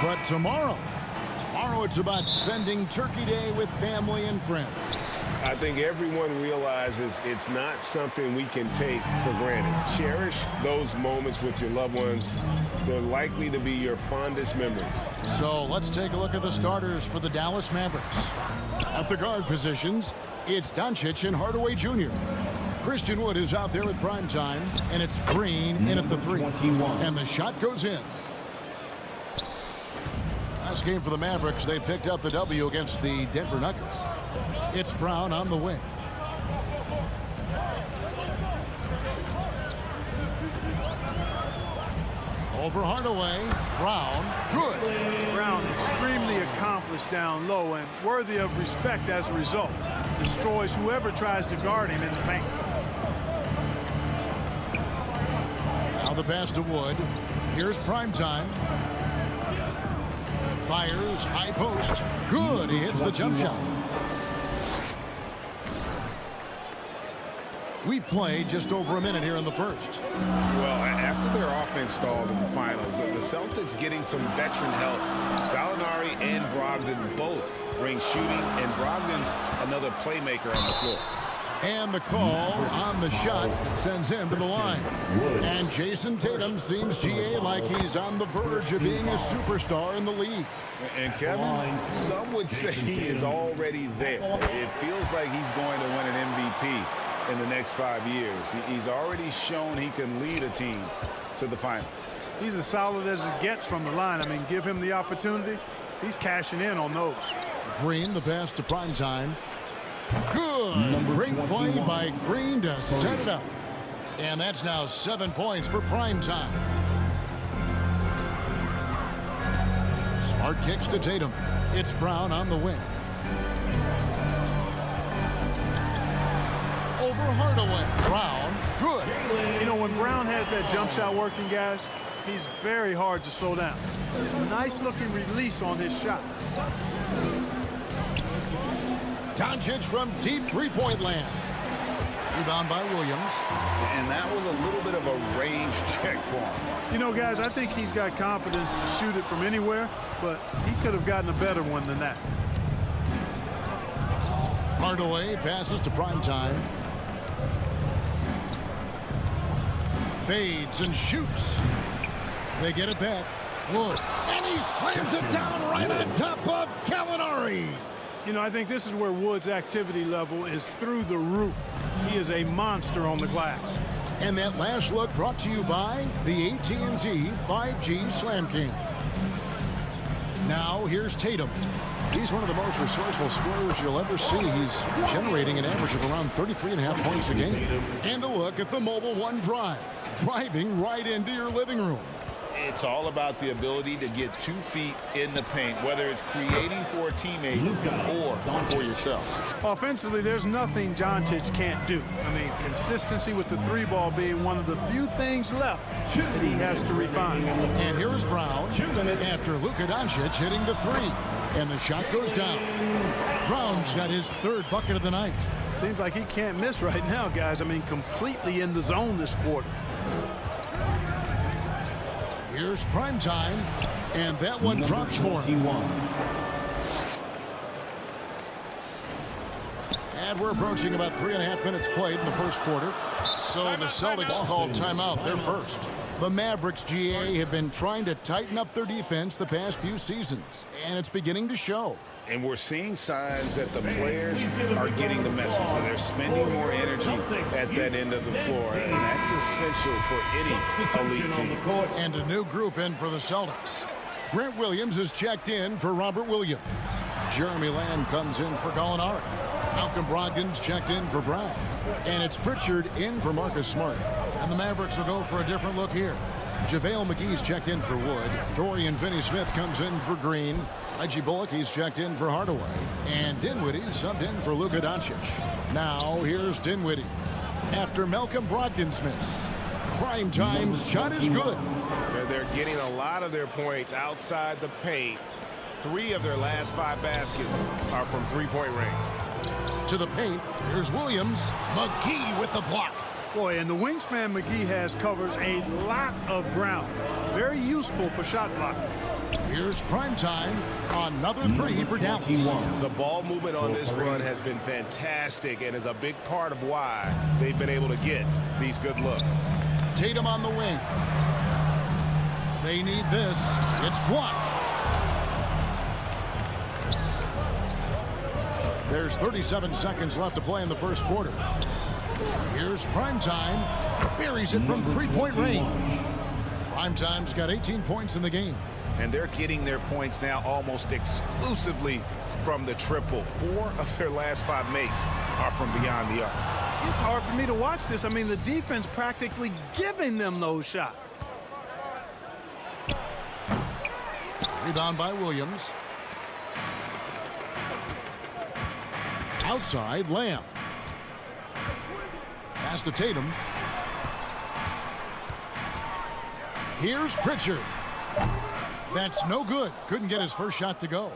But tomorrow it's about spending Turkey Day with family and friends. I think everyone realizes it's not something we can take for granted. Cherish those moments with your loved ones. They're likely to be your fondest memories. So let's take a look at the starters for the Dallas Mavericks. At the guard positions, it's Doncic and Hardaway Jr. Christian Wood is out there at prime time, and it's Green in at the 3. And the shot goes in. Last game for the Mavericks, they picked up the W against the Denver Nuggets. It's Brown on the wing. Over Hardaway. Brown. Good. Brown extremely accomplished down low and worthy of respect as a result. Destroys whoever tries to guard him in the paint. Now the pass to Wood. Here's prime time. Fires, high post. Good. He hits the jump shot. We've played just over a minute here in the first. Well, after their offense stalled in the finals, the Celtics getting some veteran help. Gallinari and Brogdon both bring shooting, and Brogdon's another playmaker on the floor. And the call on the shot sends him to the line. And Jason Tatum seems, GA, like he's on the verge of being a superstar in the league. And Kevin, some would say he is already there. It feels like he's going to win an MVP in the next 5 years. He's already shown he can lead a team to the finals. He's as solid as it gets from the line. I mean, give him the opportunity. He's cashing in on those. Green, the pass to prime time. Good. Great play by Green to set it up. And that's now 7 points for prime time. Smart kicks to Tatum. It's Brown on the wing. Over Hardaway. Brown. Good. You know, when Brown has that jump shot working, guys, he's very hard to slow down. Nice looking release on his shot. Doncic from deep three-point land. Rebound by Williams. And that was a little bit of a range check for him. You know, guys, I think he's got confidence to shoot it from anywhere, but he could have gotten a better one than that. Hardaway passes to prime time. Fades and shoots. They get it back. Wood. And he slams it down right on top of Gallinari. You know, I think this is where Wood's activity level is through the roof. He is a monster on the glass. And that last look brought to you by the AT&T 5G Slam King. Now here's Tatum. He's one of the most resourceful scorers you'll ever see. He's generating an average of around 33.5 points a game. And a look at the Mobile One Drive. Driving right into your living room. It's all about the ability to get 2 feet in the paint, whether it's creating for a teammate or for yourself. Offensively, there's nothing Doncic can't do. I mean, consistency with the 3-ball being one of the few things left that he has to refine. And here's Brown after Luka Doncic hitting the 3. And the shot goes down. Brown's got his 3rd bucket of the night. Seems like he can't miss right now, guys. I mean, completely in the zone this quarter. Here's prime time, and that one drops for him. And we're approaching about 3.5 minutes played in the first quarter. So the Celtics called timeout, their first. The Mavericks, GA, have been trying to tighten up their defense the past few seasons, and it's beginning to show. And we're seeing signs that the players are getting the message. They're spending more energy at that end of the floor, and that's essential for any elite team. And a new group in for the Celtics. Grant Williams is checked in for Robert Williams. Jeremy Lamb comes in for Gallinari. Malcolm Brogdon's checked in for Brown. And it's Pritchard in for Marcus Smart. And the Mavericks will go for a different look here. JaVale McGee's checked in for Wood. Dorian Finney-Smith comes in for Green. Reggie Bullock, he's checked in for Hardaway. And Dinwiddie subbed in for Luka Doncic. Now here's Dinwiddie. After Malcolm Brogdon's miss. Prime time's shot is good. They're getting a lot of their points outside the paint. 3 of their last 5 baskets are from three-point range. To the paint, here's Williams. McGee with the block. Boy, and the wingspan McGee has covers a lot of ground. Very useful for shot blocking. Here's prime time. Another three for Dallas. The ball movement on this run has been fantastic and is a big part of why they've been able to get these good looks. Tatum on the wing. They need this. It's blocked. There's 37 seconds left to play in the first quarter. Here's primetime. Buries it from three-point range. Primetime's got 18 points in the game. And they're getting their points now almost exclusively from the triple. 4 of their last 5 makes are from beyond the arc. It's hard for me to watch this. I mean, the defense practically giving them those shots. Rebound by Williams. Outside, Lamb. Pass to Tatum. Here's Pritchard. That's no good. Couldn't get his first shot to go.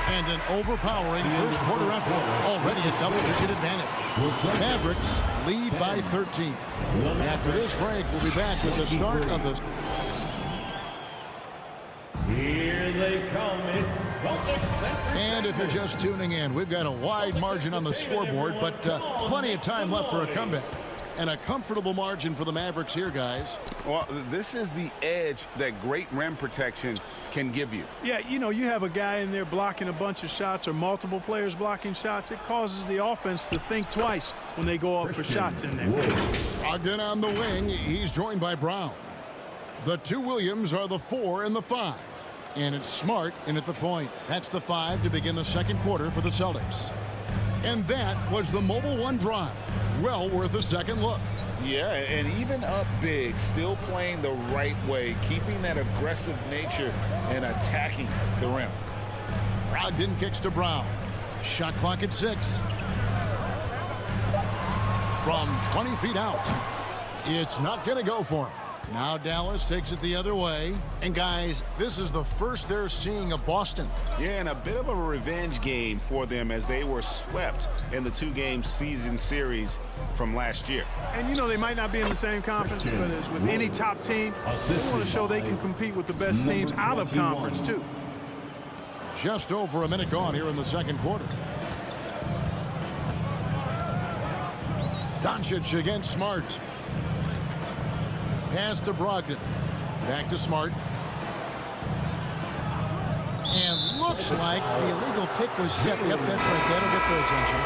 And an overpowering first quarter effort. Already a double-digit advantage. Mavericks lead by 13. After this break, we'll be back with the start of the... Here they come. It's Celtics. And if you're just tuning in, we've got a wide margin on the scoreboard, but plenty of time left for a comeback. And a comfortable margin for the Mavericks here, guys. Well, this is the edge that great rim protection can give you. Yeah, you know, you have a guy in there blocking a bunch of shots or multiple players blocking shots. It causes the offense to think twice when they go up for shots in there. Ogden on the wing. He's joined by Brown. The two Williams are the 4 and the 5. And it's Smart in at the point. That's the 5 to begin the second quarter for the Celtics. And that was the Mobile One drive. Well worth a second look. Yeah, and even up big, still playing the right way, keeping that aggressive nature and attacking the rim. Brogdon kicks to Brown. Shot clock at 6. From 20 feet out. It's not going to go for him. Now Dallas takes it the other way. And guys, this is the first they're seeing of Boston. Yeah, and a bit of a revenge game for them as they were swept in the 2-game season series from last year. And you know, they might not be in the same conference, but as with any top team, they want to show they can compete with the best teams out of conference too. Just over a minute gone here in the second quarter. Doncic against Smart. Pass to Brogdon. Back to Smart. And looks like the illegal pick was set. Yep, that's right. That'll get their attention.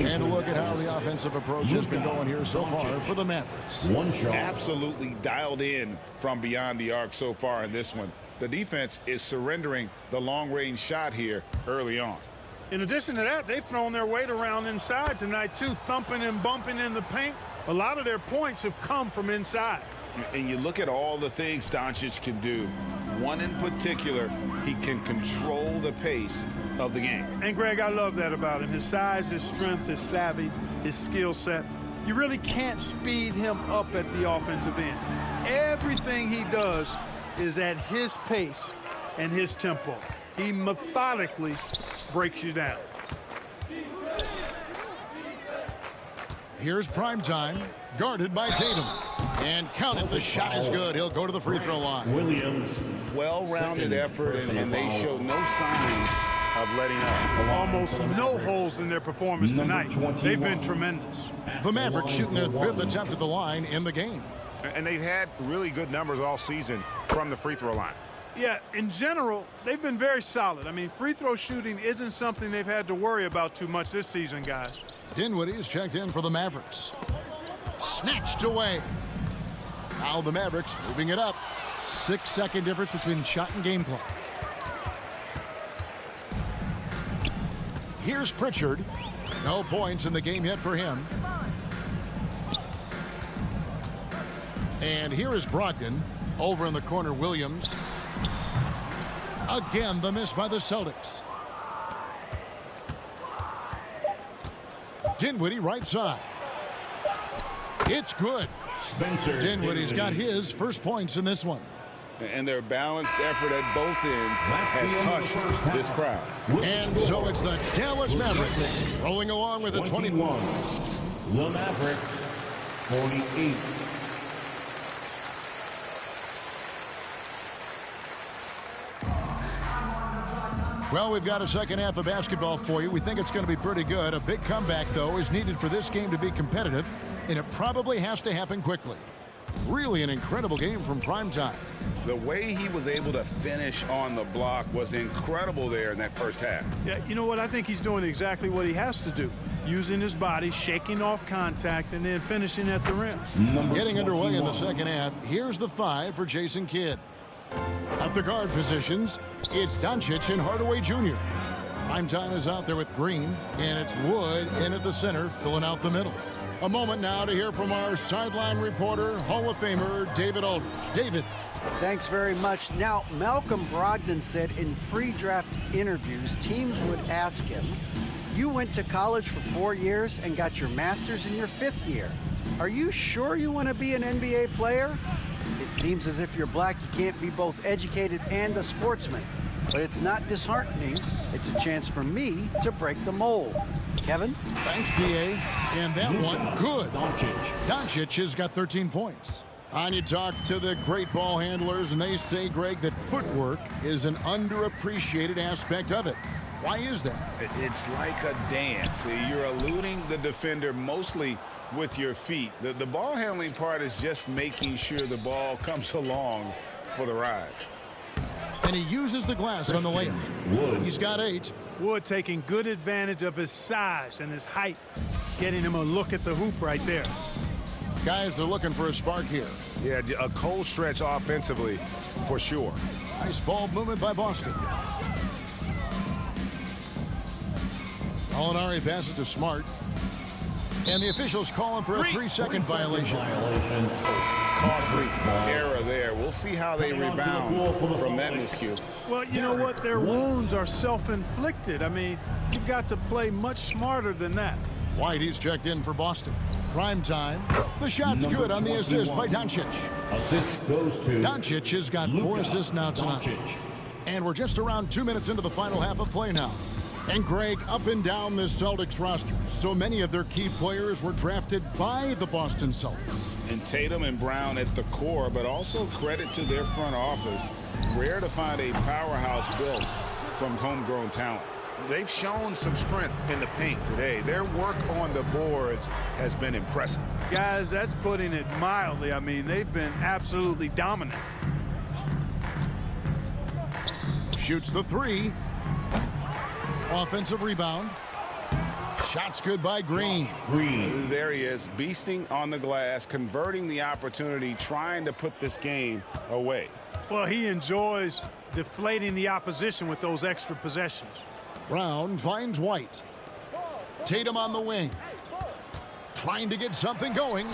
And look at how the offensive approach has been going here so far for the Mavericks. One shot. Absolutely dialed in from beyond the arc so far in this one. The defense is surrendering the long-range shot here early on. In addition to that, they've thrown their weight around inside tonight too, thumping and bumping in the paint. A lot of their points have come from inside. And you look at all the things Doncic can do. One in particular, he can control the pace of the game. And Greg, I love that about him. His size, his strength, his savvy, his skill set. You really can't speed him up at the offensive end. Everything he does is at his pace and his tempo. He methodically breaks you down. Here's primetime, guarded by Tatum. And count it, the shot is good. He'll go to the free throw line. Williams. Well-rounded effort, and they show no signs of letting up. Almost no holes in their performance tonight. They've been tremendous. The Mavericks shooting their 5th attempt at the line in the game. And they've had really good numbers all season from the free throw line. Yeah, in general, they've been very solid. I mean, free throw shooting isn't something they've had to worry about too much this season, guys. Dinwiddie's checked in for the Mavericks. Snatched away. Now the Mavericks moving it up. 6-second difference between shot and game clock. Here's Pritchard. No points in the game yet for him. And here is Brogdon. Over in the corner, Williams. Again, the miss by the Celtics. Dinwiddie right side. It's good. Spencer Dinwiddie's got his first points in this one. And their balanced effort at both ends has hushed this crowd. And so it's the Dallas Mavericks rolling along with a 21. The Mavericks. 48. Well, we've got a second half of basketball for you. We think it's going to be pretty good. A big comeback, though, is needed for this game to be competitive, and it probably has to happen quickly. Really an incredible game from primetime. The way he was able to finish on the block was incredible there in that first half. Yeah, you know what? I think he's doing exactly what he has to do. Using his body, shaking off contact, and then finishing at the rim. Getting underway in the second half. Here's the 5 for Jason Kidd. At the guard positions, it's Doncic and Hardaway Jr. Primetime is out there with Green, and it's Wood in at the center, filling out the middle. A moment now to hear from our sideline reporter, Hall of Famer David Aldridge. David. Thanks very much. Now, Malcolm Brogdon said in pre-draft interviews, teams would ask him, you went to college for 4 years and got your master's in your 5th year. Are you sure you want to be an NBA player? It seems as if you're black, you can't be both educated and a sportsman. But it's not disheartening. It's a chance for me to break the mold. Kevin? Thanks, D.A. And that one, good. Doncic has got 13 points. On you talk to the great ball handlers, and they say, Greg, that footwork is an underappreciated aspect of it. Why is that? It's like a dance. You're eluding the defender mostly with your feet. The ball handling part is just making sure the ball comes along for the ride. And he uses the glass on the layup. He's got 8. Wood taking good advantage of his size and his height, getting him a look at the hoop right there. Guys are looking for a spark here. Yeah, a cold stretch offensively for sure. Nice ball movement by Boston. Molinari passes to Smart. And the officials calling for a 3-second violation. Costly error there. We'll see how they rebound from that miscue. Well, you know what? Their wounds are self-inflicted. I mean, you've got to play much smarter than that. White, he's checked in for Boston. Prime time. The shot's good on the assist by Doncic. Assist goes to Doncic has got 4 assists now tonight. Doncic. And we're just around 2 minutes into the final half of play now. And Greg, up and down this Celtics roster, so many of their key players were drafted by the Boston Celtics. And Tatum and Brown at the core, but also credit to their front office. Rare to find a powerhouse built from homegrown talent. They've shown some strength in the paint today. Their work on the boards has been impressive. Guys, that's putting it mildly. I mean, they've been absolutely dominant. Shoots the 3. Offensive rebound. Shot's good by Green. There he is, beasting on the glass, converting the opportunity, trying to put this game away. Well, he enjoys deflating the opposition with those extra possessions. Brown finds White. Tatum on the wing. Trying to get something going.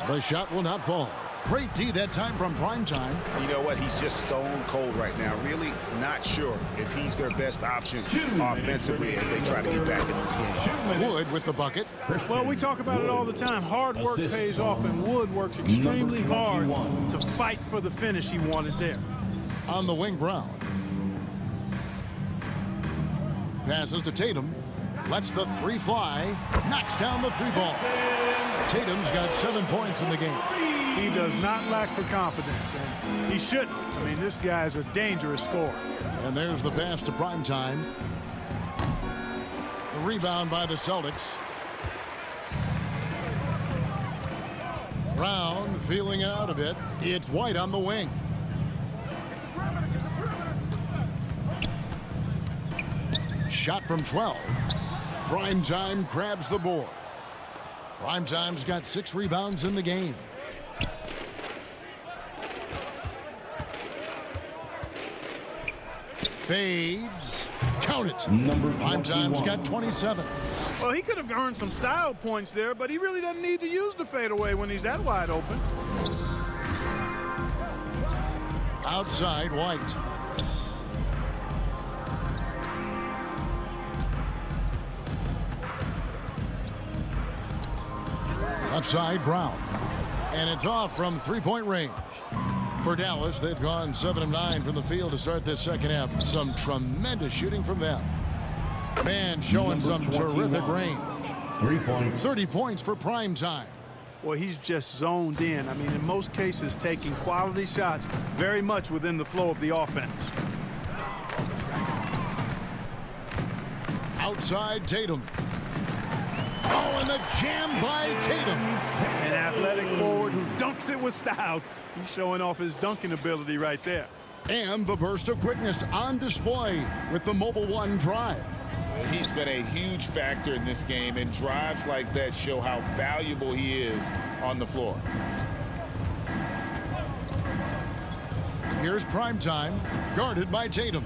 The shot will not fall. Great D that time from primetime. You know what? He's just stone cold right now. Really not sure if he's their best option offensively as they try to get back in this game. Wood with the bucket. Well, we talk about it all the time. Hard work pays off, and Wood works extremely hard to fight for the finish he wanted there. On the wing, Brown. Passes to Tatum. Lets the 3 fly. Knocks down the 3 ball. Tatum's got 7 points in the game. He does not lack for confidence, and he shouldn't. I mean, this guy's a dangerous scorer. And there's the pass to primetime. The rebound by the Celtics. Brown feeling it out a bit. It's White on the wing. Shot from 12. Primetime grabs the board. Primetime's got 6 rebounds in the game. Fades. Count it. Primetime's got 27. Well, he could have earned some style points there, but he really doesn't need to use the fadeaway when he's that wide open. Outside, White. Left side, Brown. And it's off from 3-point range. For Dallas, they've gone 7 of 9 from the field to start this second half. Some tremendous shooting from them. Man showing some terrific range. 3 points. 30 points for prime time. Well, he's just zoned in. I mean, in most cases, taking quality shots very much within the flow of the offense. Outside Tatum. Oh, and the jam by Tatum. An athletic forward who dunks it with style. He's showing off his dunking ability right there. And the burst of quickness on display with the Mobile One drive. He's been a huge factor in this game, and drives like that show how valuable he is on the floor. Here's Primetime, guarded by Tatum.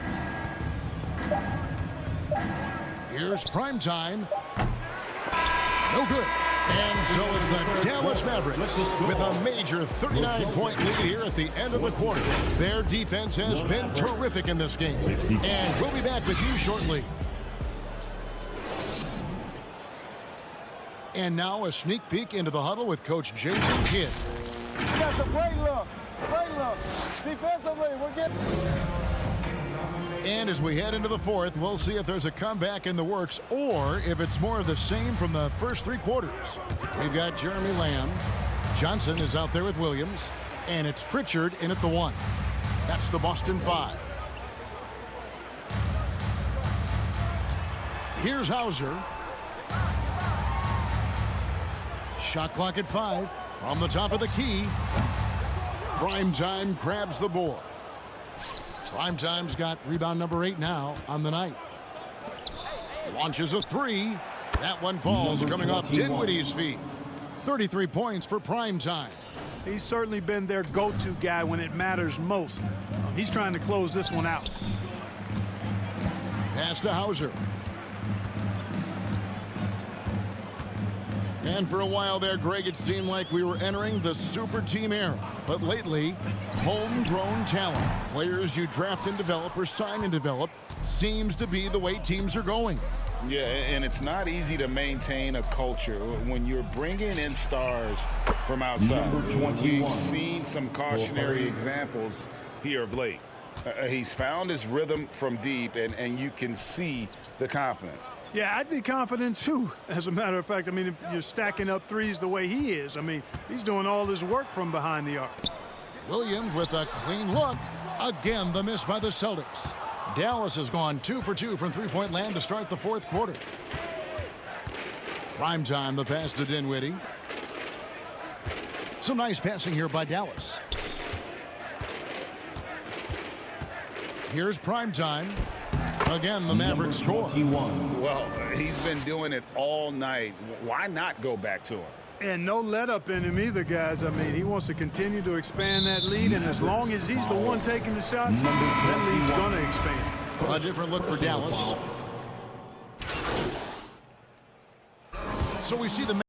Here's Primetime. No good. And so it's the Dallas Mavericks with a major 39-point lead here at the end of the quarter. Their defense has been terrific in this game. And we'll be back with you shortly. And now a sneak peek into the huddle with Coach Jason Kidd. We got some great looks. Great looks. Defensively, we're getting... And as we head into the fourth, we'll see if there's a comeback in the works or if it's more of the same from the first three quarters. We've got Jeremy Lamb. Johnson is out there with Williams. And it's Pritchard in at the 1. That's the Boston 5. Here's Hauser. Shot clock at 5 from the top of the key. Primetime grabs the board. Primetime's got rebound number 8 now on the night. Launches a 3. That one falls coming off Dinwiddie's feet. 33 points for Primetime. He's certainly been their go-to guy when it matters most. He's trying to close this one out. Pass to Hauser. And for a while there, Greg, it seemed like we were entering the super team era. But lately, homegrown talent, players you draft and develop or sign and develop, seems to be the way teams are going. Yeah, and it's not easy to maintain a culture when you're bringing in stars from outside. We've seen some cautionary examples here of late. He's found his rhythm from deep, and you can see the confidence. Yeah, I'd be confident too, as a matter of fact. I mean, if you're stacking up threes the way he is, I mean, he's doing all his work from behind the arc. Williams with a clean look. Again, the miss by the Celtics. Dallas has gone 2 for 2 from three-point land to start the fourth quarter. Primetime, the pass to Dinwiddie. Some nice passing here by Dallas. Here's Primetime. Again, the Mavericks score. Well, he's been doing it all night. Why not go back to him? And no let up in him either, guys. I mean, he wants to continue to expand that lead, and as long as he's the one taking the shots, that lead's going to expand. A different look for Dallas. So we see the